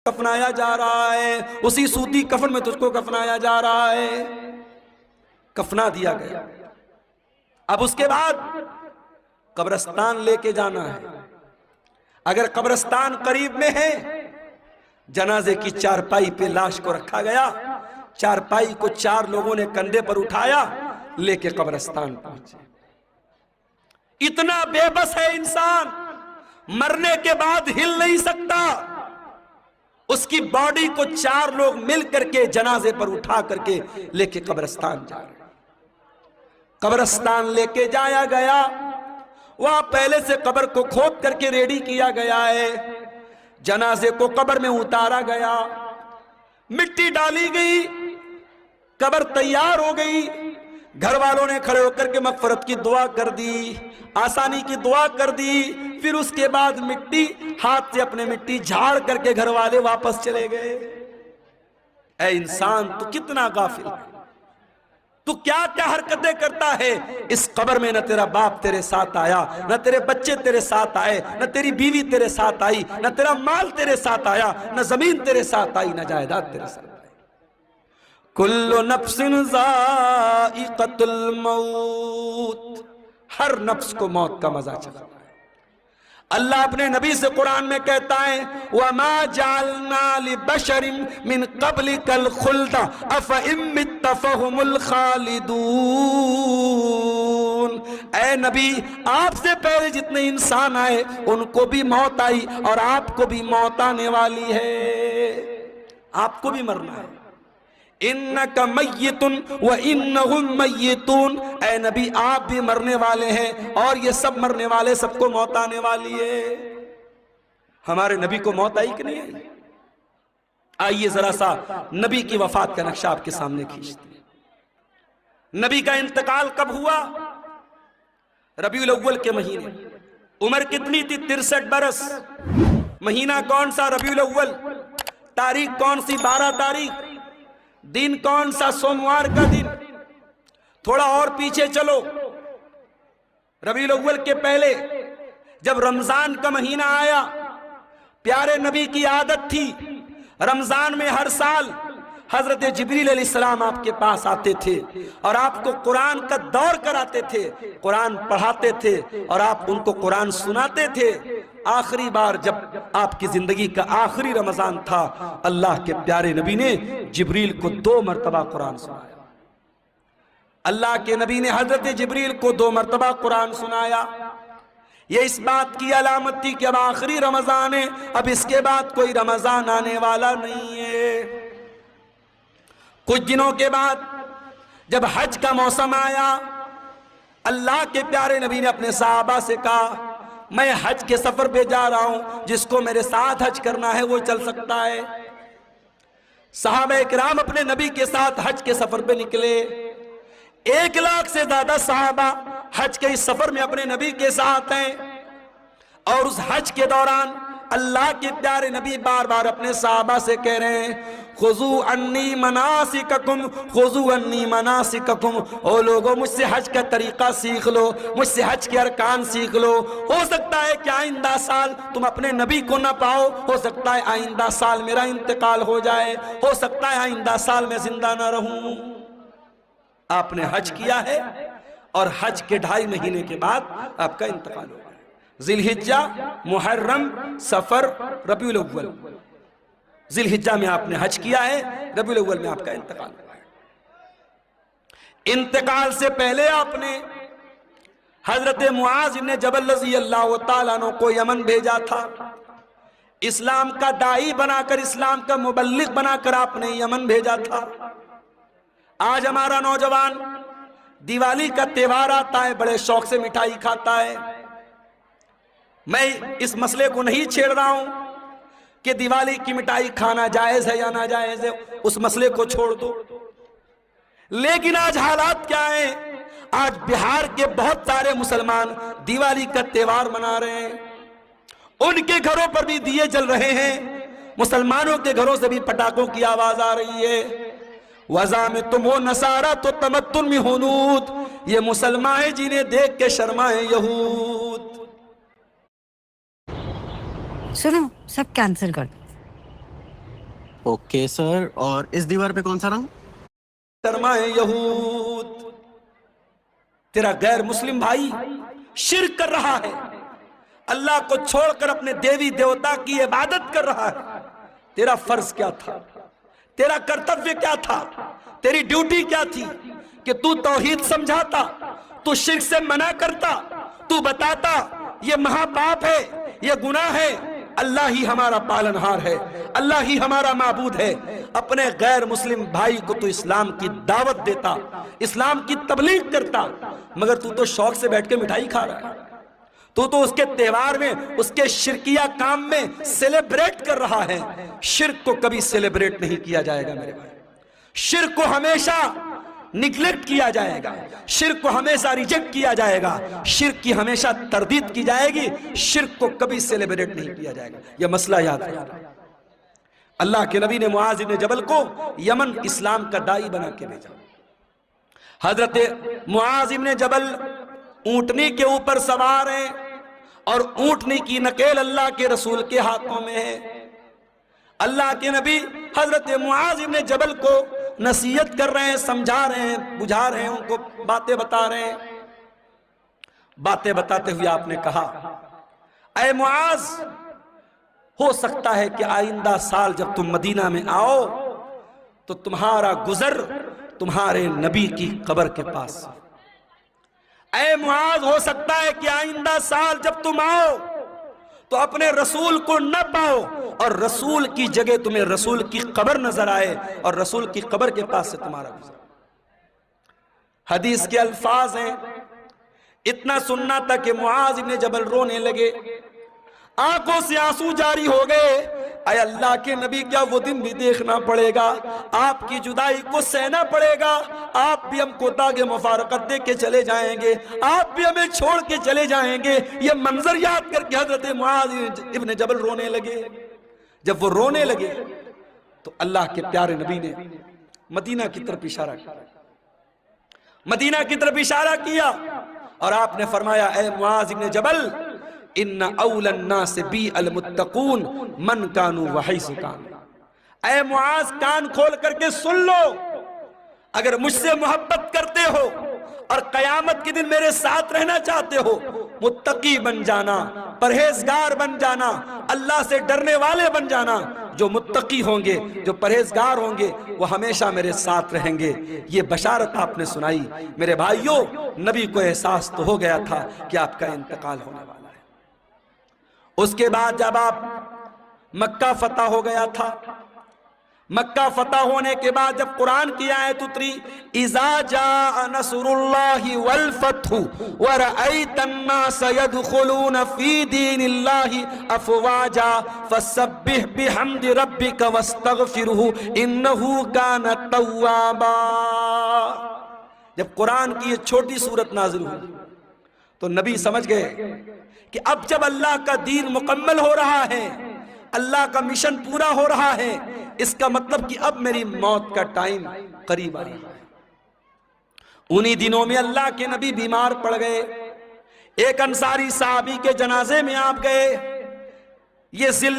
کفنایا جا رہا ہے، اسی سوتی کفن میں تجھ کو کفنایا جا رہا ہے۔ کفنا دیا گیا۔ اب اس کے بعد قبرستان لے کے جانا ہے۔ اگر قبرستان قریب میں ہے، جنازے کی چارپائی پہ لاش کو رکھا گیا، چارپائی کو 4 لوگوں نے کندھے پر اٹھایا، لے کے قبرستان پہنچے۔ اتنا بے بس ہے انسان، مرنے کے بعد ہل نہیں سکتا۔ اس کی باڈی کو 4 لوگ مل کر کے جنازے پر اٹھا کر کے لے کے قبرستان جا رہے۔ قبرستان لے کے جایا گیا، وہاں پہلے سے قبر کو کھود کر کے ریڈی کیا گیا ہے۔ جنازے کو قبر میں اتارا گیا، مٹی ڈالی گئی، قبر تیار ہو گئی۔ گھر والوں نے کھڑے ہو کر کے مغفرت کی دعا کر دی، آسانی کی دعا کر دی۔ پھر اس کے بعد مٹی ہاتھ سے اپنے مٹی جھاڑ کر کے گھر والے واپس چلے گئے۔ اے انسان، تو کتنا غافل ہے، تو کیا کیا حرکتیں کرتا ہے۔ اس قبر میں نہ تیرا باپ تیرے ساتھ آیا، نہ تیرے بچے تیرے ساتھ آئے، نہ تیری بیوی تیرے ساتھ آئی، نہ تیرا مال تیرے ساتھ آیا، نہ زمین تیرے ساتھ آئی، نہ جائیداد تیرے ساتھ آئی۔ کل نفس ذائقۃ الموت، ہر نفس کو موت کا مزہ چکھنا ہے۔ اللہ اپنے نبی سے قرآن میں کہتا ہے وَمَا جَعَلْنَا لِبَشَرٍ مِّن قَبْلِكَ الْخُلْدَ أَفَإِن مِّتَّ فَهُمُ الْخَالِدُونَ۔ اے نبی، آپ سے پہلے جتنے انسان آئے ان کو بھی موت آئی اور آپ کو بھی موت آنے والی ہے، آپ کو بھی مرنا ہے۔ اِنَّكَ مَيِّتٌ وَإِنَّهُمْ مَيِّتُونَ، اے نبی آپ بھی مرنے والے ہیں اور یہ سب مرنے والے، سب کو موت آنے والی ہے۔ ہمارے نبی کو موت آئی کہ نہیں آئی؟ آئیے ذرا سا نبی کی وفات کا نقشہ آپ کے سامنے کھینچتے ہیں۔ نبی کا انتقال کب ہوا؟ ربیع الاول کے مہینے۔ عمر کتنی تھی؟ 63 برس۔ مہینہ کون سا؟ ربیع الاول۔ تاریخ کون سی؟ 12 تاریخ۔ دن کون سا؟ سوموار کا دن۔ تھوڑا اور پیچھے چلو، ربیع الاول کے پہلے جب رمضان کا مہینہ آیا، پیارے نبی کی عادت تھی رمضان میں ہر سال حضرت جبریل علیہ السلام آپ کے پاس آتے تھے اور آپ کو قرآن کا دور کراتے تھے، قرآن پڑھاتے تھے اور آپ ان کو قرآن سناتے تھے۔ آخری بار جب آپ کی زندگی کا آخری رمضان تھا، اللہ کے پیارے نبی نے جبریل کو 2 مرتبہ قرآن سنایا۔ اللہ کے نبی نے حضرت جبریل کو 2 مرتبہ قرآن سنایا۔ یہ اس بات کی علامت تھی کہ اب آخری رمضان ہے، اب اس کے بعد کوئی رمضان آنے والا نہیں ہے۔ کچھ دنوں کے بعد جب حج کا موسم آیا، اللہ کے پیارے نبی نے اپنے صحابہ سے کہا میں حج کے سفر پہ جا رہا ہوں، جس کو میرے ساتھ حج کرنا ہے وہ چل سکتا ہے۔ صحابہ اکرام اپنے نبی کے ساتھ حج کے سفر پہ نکلے۔ 1 لاکھ سے زیادہ صحابہ حج کے اس سفر میں اپنے نبی کے ساتھ ہیں، اور اس حج کے دوران اللہ کے پیارے نبی بار بار اپنے صحابہ سے کہہ رہے ہیں خُذُوا عَنِّی مَنَاسِکَکُمْ خُذُوا عَنِّی مَنَاسِکَکُمْ، او لوگوں مجھ سے حج کا طریقہ سیکھ لو، مجھ سے حج کے ارکان سیکھ لو۔ ہو سکتا ہے کہ آئندہ سال تم اپنے نبی کو نہ پاؤ، ہو سکتا ہے آئندہ سال میرا انتقال ہو جائے، ہو سکتا ہے آئندہ سال میں زندہ نہ رہوں۔ آپ نے حج کیا ہے اور حج کے 2.5 مہینے کے بعد آپ کا انتقال ہو گیا۔ ذی الحجہ، محرم، سفر، ربیع الاول۔ ذی الحجہ میں آپ نے حج کیا ہے، ربیع الاول میں آپ کا انتقال ہوا ہے۔ انتقال سے پہلے آپ نے حضرت معاذ بن جبل رضی اللہ تعالیٰ عنہ کو یمن بھیجا تھا، اسلام کا داعی بنا کر، اسلام کا مبلغ بنا کر آپ نے یمن بھیجا تھا۔ آج ہمارا نوجوان دیوالی کا تہوار آتا ہے، بڑے شوق سے مٹھائی کھاتا ہے۔ میں اس مسئلے کو نہیں چھیڑ رہا ہوں کہ دیوالی کی مٹھائی کھانا جائز ہے یا ناجائز ہے، اس مسئلے کو چھوڑ دو۔ لیکن آج حالات کیا ہیں؟ آج بہار کے بہت سارے مسلمان دیوالی کا تہوار منا رہے ہیں، ان کے گھروں پر بھی دیے جل رہے ہیں، مسلمانوں کے گھروں سے بھی پٹاخوں کی آواز آ رہی ہے۔ وَذَا میں تم ہو نصارہ تو تمتن میں ہنود، یہ مسلمان ہیں جنہیں دیکھ کے شرمائیں یہود۔ سنو، سب کینسل کر دو۔ اوکے سر، اور اس دیوار پہ کون سا رنگ؟ شرمائے یہود، تیرا غیر مسلم بھائی شرک کر رہا ہے، اللہ کو چھوڑ کر اپنے دیوی دیوتا کی عبادت کر رہا ہے۔ تیرا فرض کیا تھا؟ تیرا کرتویہ کیا تھا؟ تیری ڈیوٹی کیا تھی؟ کہ تو توحید سمجھاتا، تو شرک سے منع کرتا، تو بتاتا یہ مہا پاپ ہے، یہ گناہ ہے، اللہ ہی ہمارا پالنہار ہے، اللہ ہی ہمارا معبود ہے۔ اپنے غیر مسلم بھائی کو تو اسلام کی دعوت دیتا، اسلام کی تبلیغ کرتا، مگر تو شوق سے بیٹھ کے مٹھائی کھا رہا ہے، تو اس کے تہوار میں، اس کے شرکیہ کام میں سیلیبریٹ کر رہا ہے۔ شرک کو کبھی سیلیبریٹ نہیں کیا جائے گا میرے بھائی، شرک کو ہمیشہ نگلیکٹ کیا جائے گا، شرک کو ہمیشہ ریجیکٹ کیا جائے گا، شرک کی ہمیشہ تردید کی جائے گی، شرک کو کبھی سیلیبریٹ نہیں کیا جائے گا۔ یہ مسئلہ یاد رکھنا۔ اللہ کے نبی نے معاذ بن جبل کو یمن اسلام کا داعی بنا کے بھیجا۔ حضرت معاذ بن جبل اونٹنی کے اوپر سوار ہیں، اور اونٹنی کی نکیل اللہ کے رسول کے ہاتھوں میں ہے۔ اللہ کے نبی حضرت معاذ بن جبل کو نصیحت کر رہے ہیں، سمجھا رہے ہیں، بجھا رہے ہیں، ان کو باتیں بتا رہے ہیں۔ باتیں بتاتے ہوئے آپ نے کہا، اے معاذ، ہو سکتا ہے کہ آئندہ سال جب تم مدینہ میں آؤ تو تمہارا گزر تمہارے نبی کی قبر کے پاس۔ اے معاذ، ہو سکتا ہے کہ آئندہ سال جب تم آؤ تو اپنے رسول کو نہ پاؤ، اور رسول کی جگہ تمہیں رسول کی قبر نظر آئے، اور رسول کی قبر کے پاس سے تمہارا گزر۔ حدیث کے الفاظ ہیں، اتنا سننا تھا کہ معاذ بن جبل رونے لگے، آنکھوں سے آنسو جاری ہو گئے۔ اے اللہ کے نبی، کیا وہ دن بھی دیکھنا پڑے گا؟ آپ کی جدائی کو سہنا پڑے گا؟ آپ بھی ہم کو داغ مفارقت دے کے چلے جائیں گے؟ آپ بھی ہمیں چھوڑ کے چلے جائیں گے؟ یہ منظر یاد کر کے حضرت معاذ ابن جبل رونے لگے۔ جب وہ رونے لگے تو اللہ کے پیارے نبی نے مدینہ کی طرف اشارہ کیا، مدینہ کی طرف اشارہ کیا، اور آپ نے فرمایا، اے معاذ ابن جبل، ان اول الناس بی المتقون من کانوا وحیث کانوا۔ اے معاذ، کان کھول کر کے سن لو، اگر مجھ سے محبت کرتے ہو اور قیامت کے دن میرے ساتھ رہنا چاہتے ہو، متقی بن جانا، پرہیزگار بن جانا، اللہ سے ڈرنے والے بن جانا۔ جو متقی ہوں گے، جو پرہیزگار ہوں گے، وہ ہمیشہ میرے ساتھ رہیں گے۔ یہ بشارت آپ نے سنائی۔ میرے بھائیوں، نبی کو احساس تو ہو گیا تھا کہ آپ کا انتقال ہونے والا ہے۔ اس کے بعد جب آپ مکہ فتح ہو گیا تھا، مکہ فتح ہونے کے بعد جب قرآن کی آیت اتری، اذا جاء نصر اللہ والفتح ورأیت الناس يدخلون فی دین اللہ افواجا فسبح بحمد ربک واستغفرہ انہ کان توابا۔ جب قرآن کی یہ چھوٹی سورت نازل ہوئی تو نبی سمجھ گئے کہ اب جب اللہ کا دین مکمل ہو رہا ہے، اللہ کا مشن پورا ہو رہا ہے، اس کا مطلب کہ اب میری موت کا ٹائم قریب آ رہا ہے۔ انہی دنوں میں اللہ کے نبی بیمار پڑ گئے، ایک انصاری صحابی کے جنازے میں آپ گئے۔ یہ ذی